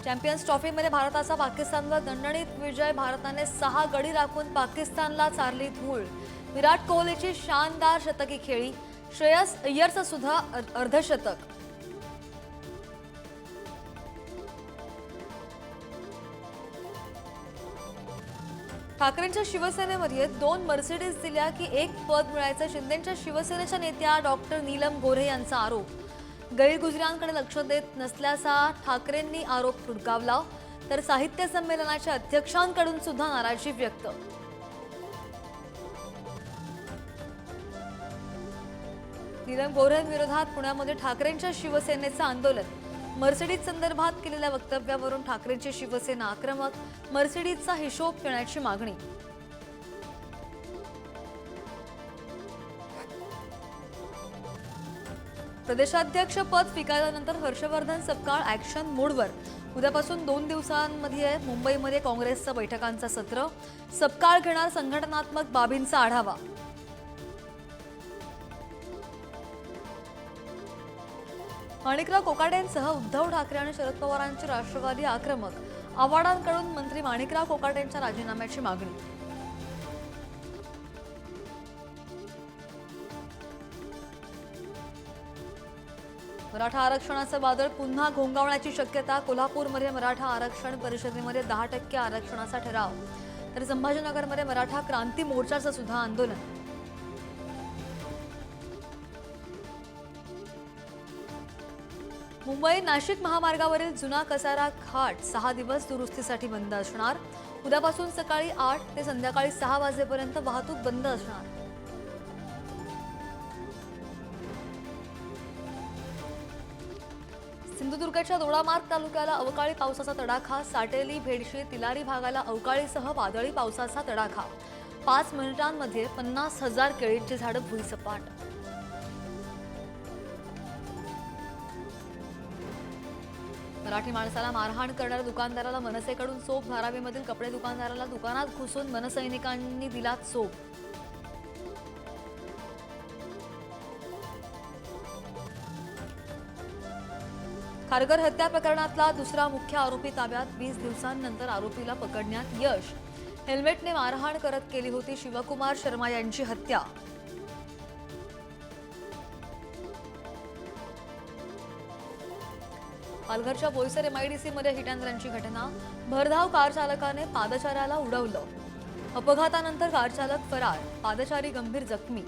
Champions ट्रॉफीमध्ये भारताचा पाकिस्तानवर दणदणीत विजय. भारताने 6 गडी राखून पाकिस्तानला चारली धूळ. विराट कोहलीची शानदार शतकी खेळी. श्रेयस अय्यरचं सुद्धा अर्धशतक. ठाकरेंच्या शिवसेनेमध्ये 2 मर्सिडीज दिल्या की 1 पद मिळायचं. शिंदेच्या शिवसेनेच्या नेत्या डॉक्टर नीलम गोऱ्हे यांचा आरोप. गैरगुजरांकडे लक्ष देत नसल्याचा ठाकरेंनी आरोप ठुणकावला. तर साहित्य संमेलनाच्या अध्यक्षांकडून सुद्धा नाराजी व्यक्त. नीलम गोऱ्हेंविरोधात पुण्यामध्ये ठाकरेंच्या शिवसेनेचं आंदोलन. मर्सिडीज संदर्भात केलेल्या वक्तव्यावरून ठाकरेंची शिवसेना आक्रमक. मर्सिडीजचा हिशोब देण्याची मागणी. प्रदेशाध्यक्ष पद स्वीकारल्यानंतर हर्षवर्धन सपकाळ ॲक्शन मोडवर. उद्यापासून 2 दिवसांमध्ये मुंबईमध्ये काँग्रेसचं बैठकांचं सत्र. सपकाळ घेणार संघटनात्मक बाबींचा आढावा. माणिकराव कोकाटेंसह उद्धव ठाकरे आणि शरद पवारांची राष्ट्रवादी आक्रमक. आव्हाडांकडून मंत्री माणिकराव कोकाटेंच्या राजीनाम्याची मागणी. मराठा आरक्षणाचं वादळ पुन्हा घोंगावण्याची शक्यता. कोल्हापूरमध्ये मराठा आरक्षण परिषदेमध्ये 10% आरक्षणाचा ठराव. तर संभाजीनगरमध्ये मराठा क्रांती मोर्चाचं सुद्धा आंदोलन. मुंबई नाशिक महामार्गावरील जुना कसारा घाट 6 दिवस दुरुस्तीसाठी बंद असणार. उद्यापासून सकाळी 8 ते संध्याकाळी 6 वाजेपर्यंत वाहतूक बंद असणार. सिंधुदुर्गच्या दोडामार्ग तालुक्याला अवकाळी पावसाचा तडाखा. साटेली, भेडशी, तिलारी भागाला अवकाळीसह वादळी पावसाचा तडाखा. 5 मिनिटांमध्ये 50,000 केळीची झाडं भुईसपाट. मराठी माणसाला मारहाण करणाऱ्या दुकानदाराला मनसेकडून चोप. धारावीमधील कपडे दुकानदाराला दुकानात घुसून मनसैनिकांनी दिला चोप. खारघर हत्या प्रकरणातला दुसरा मुख्य आरोपी ताब्यात. 20 दिवसांनंतर आरोपीला पकडण्यात यश. हेल्मेटने मारहाण करत केली होती शिवकुमार शर्मा यांची हत्या. पालघरच्या बोईसर MIDC मध्ये हिट अँड रनची घटना. भरधाव कार चालकाने पादचाऱ्याला उडवलं. अपघातानंतर कार चालक फरार. पादचारी गंभीर जखमी.